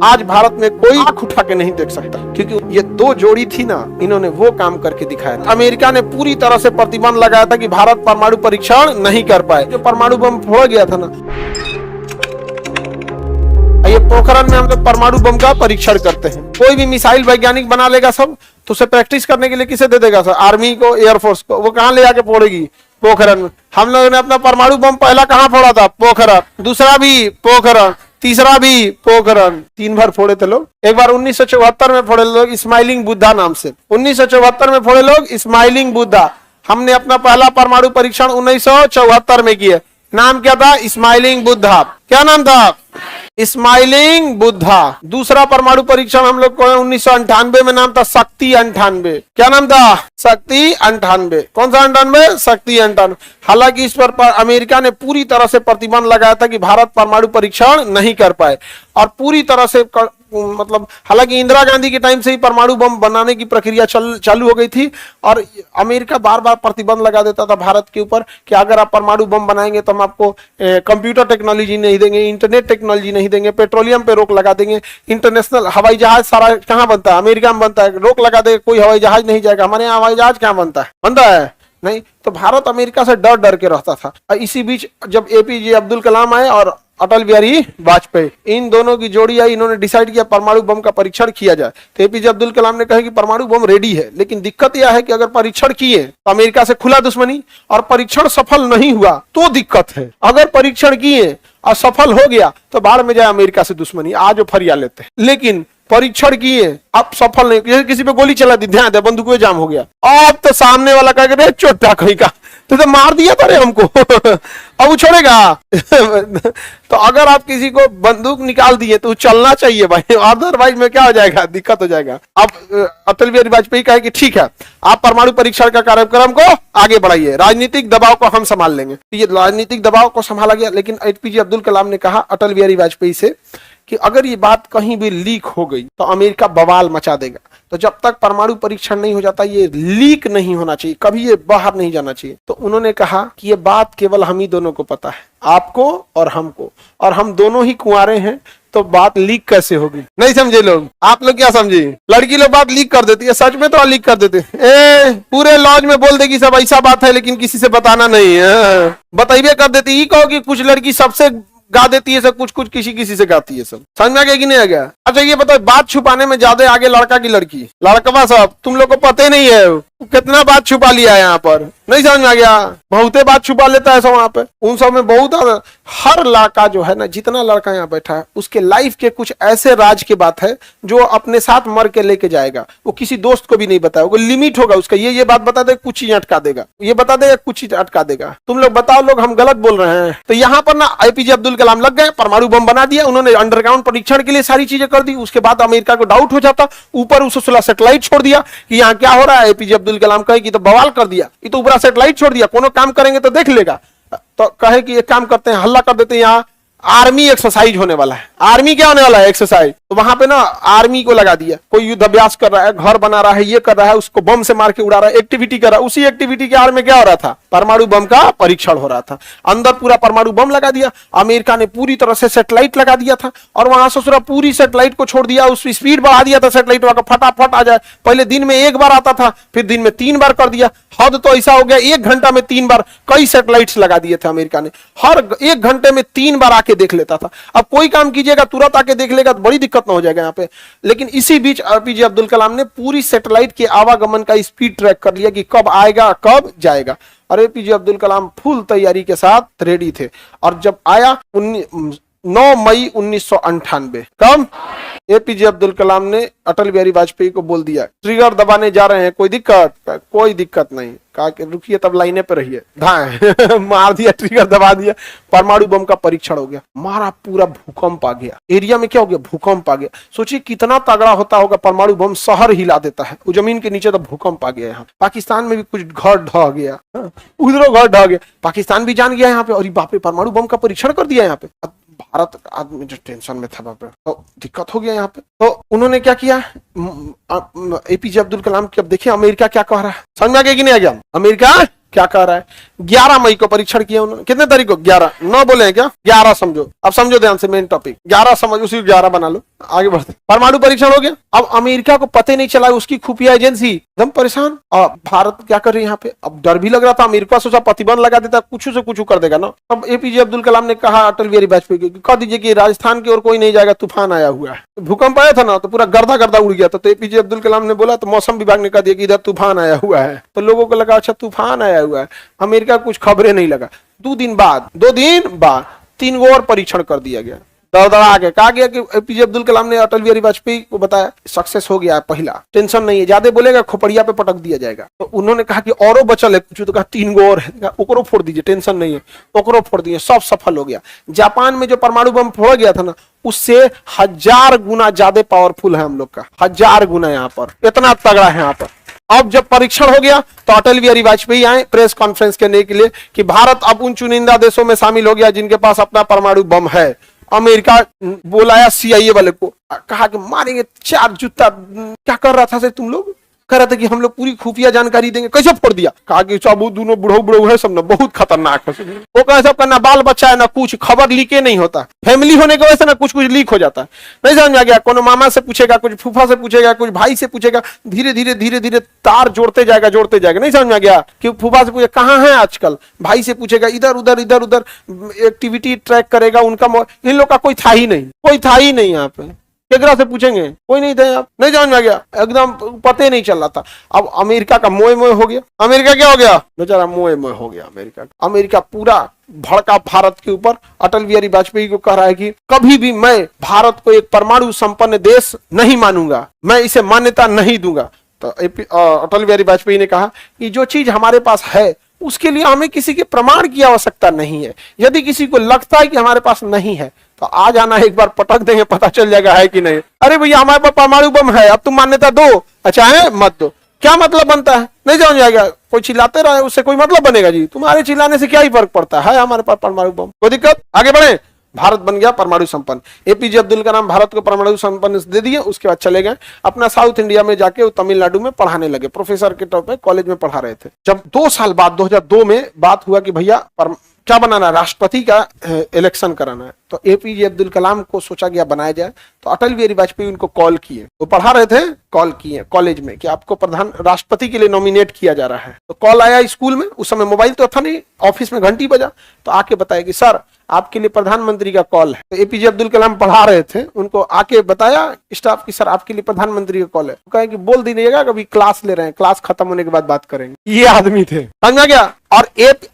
आज भारत में कोई आंख उठा के नहीं देख सकता, क्योंकि ये दो जोड़ी थी ना, इन्होंने वो काम करके दिखाया था। अमेरिका ने पूरी तरह से प्रतिबंध लगाया था कि भारत परमाणु परीक्षण नहीं कर पाए। जो परमाणु बम फोड़ा गया था ना, ये पोखरण में हम लोग परमाणु बम का परीक्षण करते हैं। कोई भी मिसाइल वैज्ञानिक बना लेगा सब, तो उसे प्रैक्टिस करने के लिए किसे दे देगा सर? आर्मी को, एयरफोर्स को। वो कहाँ ले जाके फोड़ेगी? पोखरण में। हम लोगों ने अपना परमाणु बम पहला कहाँ फोड़ा था? पोखरण। दूसरा भी पोखरण, तीसरा भी पोखरण। 3 बार फोड़े थे लोग। एक बार 1974 में फोड़े लोग स्माइलिंग बुद्धा नाम से। 1974 में फोड़े लोग स्माइलिंग बुद्धा। हमने अपना पहला परमाणु परीक्षण 1974 में किया। नाम क्या था? स्माइलिंग बुद्धा। क्या नाम था? स्माइलिंग बुद्धा। दूसरा परमाणु परीक्षण हम लोग को 1998 में, नाम था शक्ति 98। क्या नाम था? शक्ति 98। कौन सा 98? शक्ति 98। हालांकि इस पर अमेरिका ने पूरी तरह से प्रतिबंध लगाया था कि भारत परमाणु परीक्षण नहीं कर पाए, और पूरी तरह से मतलब हालांकि इंदिरा गांधी के टाइम से ही परमाणु बम बनाने की प्रक्रिया चालू हो गई थी, और अमेरिका बार बार प्रतिबंध लगा देता था भारत के ऊपर कि अगर आप परमाणु बम बनाएंगे तो हम आपको कंप्यूटर टेक्नोलॉजी नहीं देंगे, इंटरनेट टेक्नोलॉजी नहीं देंगे, पेट्रोलियम पे रोक लगा देंगे, इंटरनेशनल हवाई जहाज सारा कहाँ बनता है? अमेरिका में बनता है। रोक लगा देंगे, कोई हवाई जहाज नहीं जाएगा। हमारे यहाँ हवाई जहाज कहाँ बनता है? बनता है नहीं। तो भारत अमेरिका से डर डर के रहता था। इसी बीच जब एपीजे अब्दुल कलाम आए और अटल बिहारी वाजपेयी, इन दोनों की जोड़ी आई, इन्होंने डिसाइड किया परमाणु बम का परीक्षण किया जाए। तो एपीजे अब्दुल कलाम ने कहा कि परमाणु बम रेडी है, लेकिन दिक्कत यह है कि अगर परीक्षण किए तो अमेरिका से खुला दुश्मनी, और परीक्षण सफल नहीं हुआ तो दिक्कत है। अगर परीक्षण किए और सफल हो गया तो बाहर में जाए अमेरिका से दुश्मनी, आज वो फरिया लेते हैं। लेकिन परीक्षण किए, अब सफल नहीं, जैसे किसी पे गोली चला दी, ध्यान दे, बंदूक में जाम हो गया, अब तो सामने वाला कह रहे चोटा कहीं का, तो मार दिया था रे हमको अब वो छोड़ेगा तो अगर आप किसी को बंदूक निकाल दिए तो चलना चाहिए भाई, अदरवाइज में क्या हो जाएगा? दिक्कत हो जाएगा। अब अटल बिहारी वाजपेयी कहे कि ठीक है, आप परमाणु परीक्षण का कार्यक्रम को आगे बढ़ाइए, राजनीतिक दबाव को हम संभाल लेंगे। ये राजनीतिक दबाव को संभाला गया, लेकिन एपीजे अब्दुल कलाम ने कहा अटल बिहारी वाजपेयी से कि अगर ये बात कहीं भी लीक हो गई तो अमेरिका बवाल मचा देगा। तो जब तक परमाणु परीक्षण नहीं हो जाता, ये लीक नहीं होना चाहिए, कभी ये बाहर नहीं जाना चाहिए। तो उन्होंने कहा कि ये बात केवल हम ही दोनों को पता है, आपको और हमको, और हम दोनों ही कुंवारे हैं, तो बात लीक कैसे होगी? नहीं समझे लोग? आप लोग क्या समझे? लड़की लोग बात लीक कर देती है, सच में तो लीक कर देते पूरे लॉज में बोल देगी सब ऐसा बात है, लेकिन किसी से बताना नहीं है, बताइए कर देती। ये कहो कि कुछ लड़की सबसे गा देती है सब, कुछ कुछ किसी किसी से गाती है सब। समझ में आ गया कि नहीं आ गया? अच्छा ये बताओ, बात छुपाने में ज्यादा आगे लड़का की लड़की? लड़कवा सब तुम लोग को पता ही नहीं है कितना बात छुपा लिया है यहाँ पर। नहीं समझ में आ गया? बहुते बात छुपा लेता है सब वहां पे। उन सब में बहुत हर लड़का जो है ना, जितना लड़का यहाँ बैठा है, उसके लाइफ के कुछ ऐसे राज के बात है जो अपने साथ मर के लेके जाएगा। वो किसी दोस्त को भी नहीं बताएगा, वो लिमिट होगा उसका। ये बात बता दे, कुछ चीज अटका देगा, ये बता देगा, कुछ चीज अटका देगा। तुम लोग बताओ, लोग हम गलत बोल रहे हैं? तो यहाँ पर ना एपीजे अब्दुल कलाम लग गए, परमाणु बम बना दिया उन्होंने, अंडरग्राउंड परीक्षण के लिए सारी चीजें कर दी। उसके बाद अमेरिका को डाउट हो जाता, ऊपर उस 16 सैटेलाइट छोड़ दिया कि यहाँ क्या हो रहा है। एपीजे अब्दुल कलाम कहे कि तो बवाल कर दिया, ये तो ऊपर सैटेलाइट छोड़ दिया, कोनो काम करेंगे तो देख लेगा। तो कहे कि एक काम करते हैं, हल्ला कर देते हैं, यहाँ आर्मी एक्सरसाइज होने वाला है। आर्मी क्या होने वाला है? एक्सरसाइज। तो वहां पे ना आर्मी को लगा दिया, कोई युद्ध अभ्यास कर रहा है, घर बना रहा है, ये कर रहा है, उसको बम से मार के उड़ा रहा है, एक्टिविटी कर रहा है। उसी एक्टिविटी के आड़ में क्या हो रहा था? परमाणु बम का परीक्षण हो रहा था। अंदर पूरा परमाणु बम लगा दिया। अमेरिका ने पूरी तरह से सैटेलाइट लगा दिया था, और वहां से पूरी सैटेलाइट को छोड़ दिया, उसकी स्पीड बढ़ा दिया था सैटेलाइट का, फटाफट आ जाए। पहले दिन में 1 बार आता था, फिर दिन में 3 बार कर दिया। हद तो ऐसा हो गया, 1 घंटा में 3 बार कई सैटेलाइट्स लगा दिए थे अमेरिका ने। हर 1 घंटे में 3 बार आके देख लेता था। अब कोई काम कीजिएगा तुरंत आके देख लेगा तो बड़ी दिक्कत ना हो जाएगा यहाँ पे। लेकिन इसी बीच एपीजे अब्दुल कलाम ने पूरी सैटेलाइट के आवागमन का स्पीड ट्रैक कर लिया कि कब आएगा कब जाएगा। और एपीजे अब्दुल कलाम फुल तैयारी के साथ रेडी थे। और जब आया 9 मई 1998, कब? एपीजे अब्दुल कलाम ने अटल बिहारी वाजपेयी को बोल दिया ट्रिगर दबाने जा रहे हैं, कोई दिक्कत? कोई दिक्कत नहीं। कहा कि रुकिए, तब लाइने पे रहिए। धाए मार दिया, ट्रिगर दबा दिया, परमाणु बम का परीक्षण हो गया। मारा, पूरा भूकंप आ गया एरिया में। क्या हो गया? भूकंप आ गया। सोचिए कितना तगड़ा होता होगा परमाणु बम, शहर हिला देता है। वो जमीन के नीचे तो भूकंप आ गया। यहाँ पाकिस्तान में भी कुछ घर ढह गया, उधरों घर ढह गया। पाकिस्तान भी जान गया यहाँ पे, और बाप रे परमाणु बम का परीक्षण कर दिया यहाँ पे। भारत आदमी जो टेंशन में था, तो दिक्कत हो गया यहाँ पे। तो उन्होंने क्या किया, एपीजे अब्दुल कलाम की, अब देखिए अमेरिका क्या कह रहा है। समझ में आ गया कि नहीं आ गया? अमेरिका क्या कह रहा है? 11 मई को परीक्षण किया उन्होंने। कितने तारीख को? 11। 9 बोले हैं क्या? 11 समझो। अब समझो ध्यान से मेन टॉपिक। 11 समझ, उसी 11 बना लो। आगे बढ़ते। परमाणु परीक्षण हो गया। अब अमेरिका को पता नहीं चला, उसकी खुफिया एजेंसी एकदम परेशान। और भारत क्या कर रही है यहाँ पे? अब डर भी लग रहा था। अमेरिका सोचा प्रतिबंध लगा देता, कुछ से कुछ कर देगा ना। अब एपीजे अब्दुल कलाम ने कहा अटल बिहारी वाजपेयी को, कह दीजिए कि राजस्थान की ओर कोई नहीं जाएगा, तूफान आया हुआ है। तो भूकंप आया था ना, तो पूरा गर्दा गर्दा उड़ गया था। तो एपीजे अब्दुल कलाम ने बोला, तो मौसम विभाग ने कह दिया कि इधर तूफान आया हुआ है। तो लोगों को लगा अच्छा तूफान आया हुआ है, अमेरिका कुछ खबरें नहीं लगा। 2 दिन बाद 3 गो और परीक्षण कर दिया गया। दौड़ा के कहा गया कि एपीजे अब्दुल कलाम ने अटल बिहारी वाजपेयी को बताया सक्सेस हो गया है पहला, टेंशन नहीं है, ज्यादा बोलेगा खोपड़िया पे पटक दिया जाएगा। तो उन्होंने कहा कि औरों बचल है कुछ, तो कहा 3 गो और है, ओकरो फोड़ दीजिए, टेंशन नहीं है, ओकरो फोड़ दिए, सब सफल हो गया। जापान में जो परमाणु बम फोड़ा गया था ना, उससे 1000 गुना ज्यादा पावरफुल है हम लोग का, 1000 गुना यहाँ पर, इतना तगड़ा है यहाँ पर। अब जब परीक्षण हो गया तो अटल बिहारी वाजपेयी आए प्रेस कॉन्फ्रेंस करने के लिए कि भारत अब उन चुनिंदा देशों में शामिल हो गया जिनके पास अपना परमाणु बम है। अमेरिका बुलाया सीआईए वाले को, कहा कि मारेंगे 4 जूता। क्या कर रहा था से तुम लोग? कह रहा था कि हम लोग पूरी खुफिया जानकारी देंगे। कैसे फोड़ दिया? कहा कि सब दोनों बुढ़ऊ है, सब ना बहुत खतरनाक है। वो कहे सब करना, बाल बच्चा है ना, कुछ खबर लीके नहीं होता, फैमिली होने की वजह से ना कुछ लीक हो जाता है। नहीं समझ आ गया? कोनो मामा से पूछेगा, कुछ फूफा से पूछेगा, कुछ भाई से पूछेगा, धीरे धीरे तार जोड़ते जाएगा। नहीं समझ आ गया? कि फूफा से पूछे कहाँ है आजकल, भाई से पूछेगा, इधर उधर एक्टिविटी ट्रैक करेगा उनका। इन लोग का कोई था ही नहीं यहाँ पे। केकरा से पूछेंगे? कोई नहीं थे। आप नहीं समझ में आ गया? एकदम पता ही नहीं चल रहा था। अब अमेरिका का मोए हो गया। अमेरिका क्या हो गया? बेचारा मोए हो गया अमेरिका पूरा भड़का भारत के ऊपर। अटल बिहारी वाजपेयी को कह रहा है कि कभी भी मैं भारत को एक परमाणु संपन्न देश नहीं मानूंगा, मैं इसे मान्यता नहीं दूंगा। तो अटल बिहारी वाजपेयी ने कहा कि जो चीज हमारे पास है उसके लिए हमें किसी के प्रमाण की आवश्यकता नहीं है। यदि किसी को लगता है कि हमारे पास नहीं है तो आ जाना, एक बार पटक देंगे, पता चल जाएगा है कि नहीं। अरे भैया हमारे पास परमाणु बम है, अब तुम मान्यता दो, अच्छा है मत दो, क्या मतलब बनता है? नहीं समझ आएगा? कोई चिल्लाते रहे उससे कोई मतलब बनेगा जी? तुम्हारे चिल्लाने से क्या ही फर्क पड़ता है हमारे पास परमाणु बम, कोई दिक्कत? आगे बढ़े। भारत बन गया परमाणु संपन्न। एपीजे अब्दुल कलाम भारत को परमाणु संपन्न दे दिए। उसके बाद चले गए अपना साउथ इंडिया में जाके तमिलनाडु में पढ़ाने लगे, प्रोफेसर के तौर पे कॉलेज में पढ़ा रहे थे। जब 2 साल बाद 2002 में बात हुआ कि भैया क्या बनाना है, राष्ट्रपति का इलेक्शन कराना है, तो एपीजे अब्दुल कलाम को सोचा गया बनाया जाए। तो अटल बिहारी वाजपेयी उनको कॉल किए, वो पढ़ा रहे थे, कॉल किए कॉलेज में कि आपको राष्ट्रपति के लिए नॉमिनेट किया जा रहा है। तो कॉल आया स्कूल में, उस समय मोबाइल तो था नहीं, ऑफिस में घंटी बजा, तो आके बताया कि सर आपके लिए प्रधानमंत्री का कॉल है। तो एपीजे अब्दुल कलाम पढ़ा रहे थे, उनको आके बताया स्टाफ की सर आपके लिए प्रधानमंत्री का कॉल है। कहे कि बोल दीजिएगा कभी क्लास ले रहे हैं, क्लास खत्म होने के बाद बात करेंगे। ये आदमी थे, समझा गया? और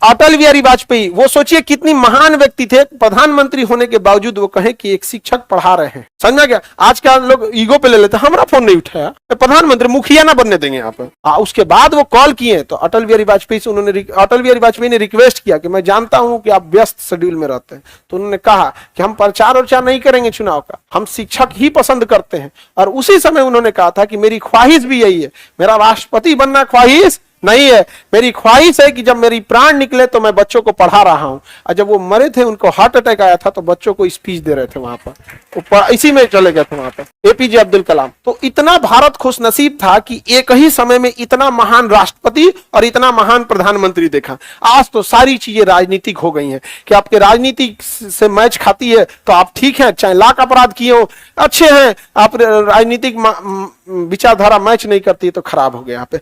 अटल बिहारी वाजपेयी, वो सोचिए कितनी महान व्यक्ति थे, प्रधानमंत्री होने के बावजूद वो कहे कि एक शिक्षक पढ़ा रहे हैं। समझा गया? आज का लोग ईगो पे ले लेते, हमारा फोन नहीं उठाया, प्रधानमंत्री मुखिया ना बनने देंगे यहाँ पे। उसके बाद वो कॉल किए तो अटल बिहारी वाजपेयी से अटल बिहारी वाजपेयी ने रिक्वेस्ट किया कि मैं जानता हूं कि आप व्यस्त शेड्यूल में रहते हैं, तो उन्होंने कहा कि हम प्रचार नहीं करेंगे चुनाव का, हम शिक्षक ही पसंद करते हैं। और उसी समय उन्होंने कहा था कि मेरी ख्वाहिश भी यही है, मेरा राष्ट्रपति बनना ख्वाहिश नहीं है, मेरी ख्वाहिश है कि जब मेरी प्राण निकले तो मैं बच्चों को पढ़ा रहा हूं। और जब वो मरे थे, उनको हार्ट अटैक आया था, तो बच्चों को स्पीच दे रहे थे वहां पर, इसी में चले गए थे वहां पर एपीजे अब्दुल कलाम। तो इतना भारत खुश नसीब था कि एक ही समय में इतना महान राष्ट्रपति और इतना महान प्रधानमंत्री देखा। आज तो सारी चीजें राजनीतिक हो गई हैं कि आपके राजनीति से मैच खाती है तो आप ठीक है, चाहे लाख अपराध किए हो अच्छे हैं, आप राजनीतिक विचारधारा मैच नहीं करती तो खराब हो गया यहाँ पे।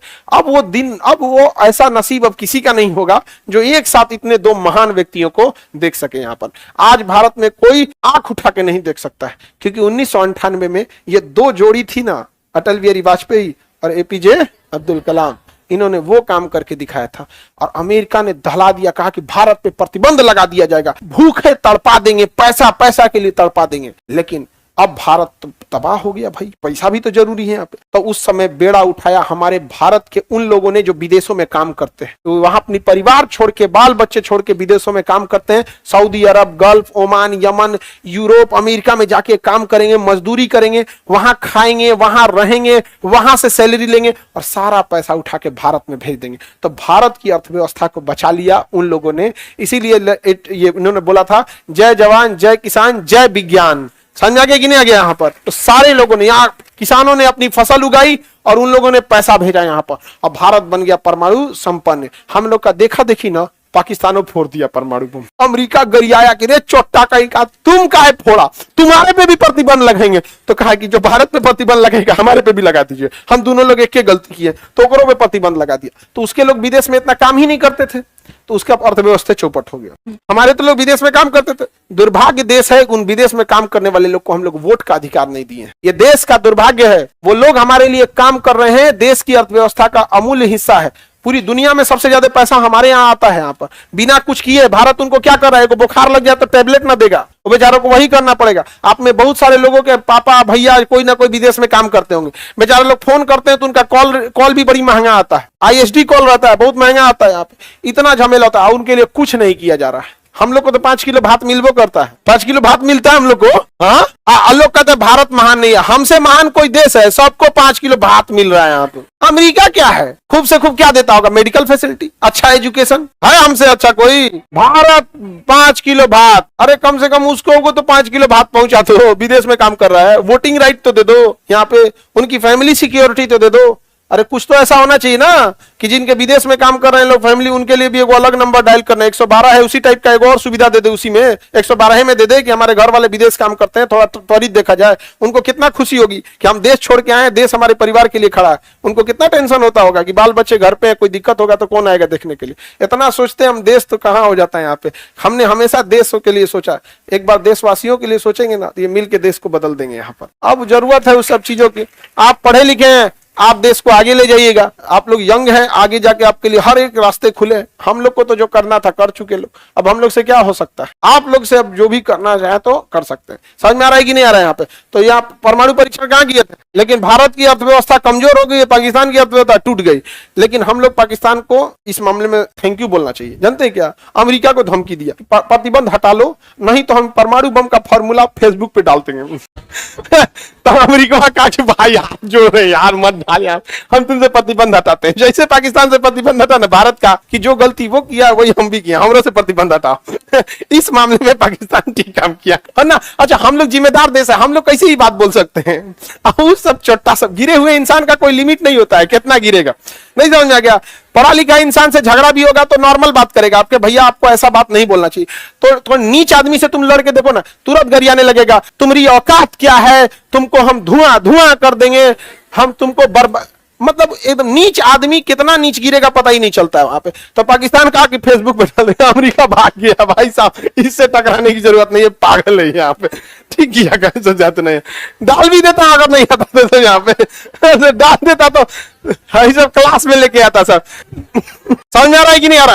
अब वो ऐसा नसीब अब किसी का नहीं होगा जो एक साथ इतने 2 महान व्यक्तियों को देख सके। यहाँ पर आज भारत में कोई आंख उठा के नहीं देख सकता है, क्योंकि 1998 में ये 2 जोड़ी थी ना, अटल बिहारी वाजपेयी और एपीजे अब्दुल कलाम, इन्होंने वो काम करके दिखाया था। और अमेरिका ने दहला दिया, कहा कि भारत पे प्रतिबंध लगा दिया जाएगा, भूखे तड़पा देंगे, पैसा के लिए तड़पा देंगे। लेकिन अब भारत तो तबाह हो गया भाई, पैसा भी तो जरूरी है यहाँ पे। तो उस समय बेड़ा उठाया हमारे भारत के उन लोगों ने जो विदेशों में काम करते हैं, तो वहां अपनी परिवार छोड़ के, बाल बच्चे छोड़ के विदेशों में काम करते हैं। Saudi Arab, Gulf, Oman, Yemen, Europe, America में जाके काम करेंगे, मजदूरी करेंगे, वहां खाएंगे, वहां रहेंगे, वहां से सैलरी लेंगे और सारा पैसा उठा के भारत में भेज देंगे। तो भारत की अर्थव्यवस्था को बचा लिया उन लोगों ने। इसीलिए ये उन्होंने बोला था, जय जवान जय किसान जय विज्ञान। समझ आ गया कि नहीं आ गया? यहाँ पर तो सारे लोगों ने, यहाँ किसानों ने अपनी फसल उगाई और उन लोगों ने पैसा भेजा यहाँ पर, और भारत बन गया परमाणु संपन्न। हम लोग का देखा देखी ना पाकिस्तानों फोड़ दिया परमाणु बम। अमेरिका गरियाया कि रे चोट्टा कहीं का, तुम काहे फोड़ा, तुम्हारे पे भी प्रतिबंध लगेंगे। तो कहा कि जो भारत पे प्रतिबंध लगेगा हमारे पे भी लगा दीजिए, हम दोनों लोग एक के गलती किए, तो ओकरों पे प्रतिबंध लगा दिया। तो उसके लोग विदेश में इतना काम ही नहीं करते थे, तो उसका अर्थव्यवस्था चौपट हो गया। हमारे तो लोग विदेश में काम करते थे। दुर्भाग्य देश है, उन विदेश में काम करने वाले लोग को हम लोग वोट का अधिकार नहीं दिए। ये देश का दुर्भाग्य है। वो लोग हमारे लिए काम कर रहे हैं, देश की अर्थव्यवस्था का अमूल्य हिस्सा है। पूरी दुनिया में सबसे ज्यादा पैसा हमारे यहाँ आता है। यहाँ पर बिना कुछ किए भारत उनको क्या कर रहा है, बुखार लग जाए तो टेबलेट ना देगा, वो बेचारों को वही करना पड़ेगा। आप में बहुत सारे लोगों के पापा भैया कोई ना कोई विदेश में काम करते होंगे, बेचारे लोग फोन करते हैं तो उनका कॉल भी बड़ी महंगा आता है, ISD कॉल रहता है, बहुत महंगा आता है। यहाँ पे इतना झमेला होता है, उनके लिए कुछ नहीं किया जा रहा है। हम लोग को तो 5 किलो भात मिलबो करता है, 5 किलो भात मिलता है हम लोग को। हाँ, लोग कहते हैं भारत महान नहीं है, हमसे महान कोई देश है, सबको 5 किलो भात मिल रहा है यहाँ पे। अमेरिका क्या है, खूब से खूब क्या देता होगा, मेडिकल फैसिलिटी, अच्छा एजुकेशन है हमसे अच्छा कोई। भारत 5 किलो भात, अरे कम से कम उसको तो 5 किलो भात पहुंचा दो, विदेश में काम कर रहा है, वोटिंग राइट तो दे दो, यहाँ पे उनकी फैमिली सिक्योरिटी तो दे दो। अरे कुछ तो ऐसा होना चाहिए ना कि जिनके विदेश में काम कर रहे हैं लोग फैमिली, उनके लिए भी एक अलग नंबर डायल करना है। 112 है, उसी टाइप का एक और सुविधा दे दे, उसी में 112 में दे दे कि हमारे घर वाले विदेश काम करते हैं, थोड़ा त्वरित देखा जाए। उनको कितना खुशी होगी कि हम देश छोड़ के आए, देश हमारे परिवार के लिए खड़ा है। उनको कितना टेंशन होता होगा कि बाल बच्चे घर पे, कोई दिक्कत होगा तो कौन आएगा देखने के लिए। इतना सोचते हैं हम, देश तो कहाँ हो जाता है यहाँ पे। हमने हमेशा देशों के लिए सोचा, एक बार देशवासियों के लिए सोचेंगे ना, ये मिल के देश को बदल देंगे। यहाँ पर अब जरूरत है उस सब चीजों की। आप पढ़े लिखे हैं, आप देश को आगे ले जाइएगा। आप लोग यंग हैं, आगे जाके आपके लिए हर एक रास्ते खुले हैं। हम लोग को तो जो करना था कर चुके लोग, अब हम लोग से क्या हो सकता है। आप लोग से अब जो भी करना चाहे तो कर सकते हैं। समझ में आ रहा है कि नहीं आ रहा है यहाँ पे। तो यहाँ परमाणु परीक्षण कहाँ किए थे, लेकिन भारत की अर्थव्यवस्था कमजोर हो गई, पाकिस्तान की अर्थव्यवस्था टूट गई। लेकिन हम लोग पाकिस्तान को इस मामले में थैंक यू बोलना चाहिए। जानते हैं क्या, अमेरिका को धमकी दिया, प्रतिबंध हटा लो, नहीं तो हम परमाणु बम का फॉर्मूला फेसबुक पे डाल देंगे। तो अमेरिका कहा कि भाई हाथ जोड़ रहे यार, मत डाल यार, हम तुमसे प्रतिबंध हटाते हैं। जैसे पाकिस्तान से प्रतिबंध हटा ना भारत का, कि जो गलती वो किया वही हम भी किया, हमरो से प्रतिबंध हटाओ। इस मामले में पाकिस्तान ठीक काम किया है ना। अच्छा, हम लोग जिम्मेदार देश है, हम लोग कैसे ही बात बोल सकते हैं। उस सब छोटा सब गिरे हुए इंसान का कोई लिमिट नहीं होता है, कितना गिरेगा नहीं समझ में आ गया। पढ़ा लिखा इंसान से झगड़ा भी होगा तो नॉर्मल बात करेगा, आपके भैया आपको ऐसा बात नहीं बोलना चाहिए। तो नीच आदमी से तुम लड़के देखो ना, तुरंत गरियाने लगेगा, तुम्हारी औकात क्या है, तुमको हम धुआं धुआं कर देंगे, हम तुमको बर्बाद। मतलब एकदम नीच आदमी कितना नीच गिरेगा पता ही नहीं चलता है वहां पे। तो पाकिस्तान कहा कि फेसबुक पे डाल देगा, अमेरिका भाग गया। भाई साहब, इससे टकराने की जरूरत नहीं है, पागल है यहाँ पे। ठीक किया, कैसे जाते नहीं डाल भी देता अगर नहीं आता तो यहाँ पे डाल देता तो सब क्लास में लेके आता सब। समझ में आ रहा है कि नहीं आ रहा है।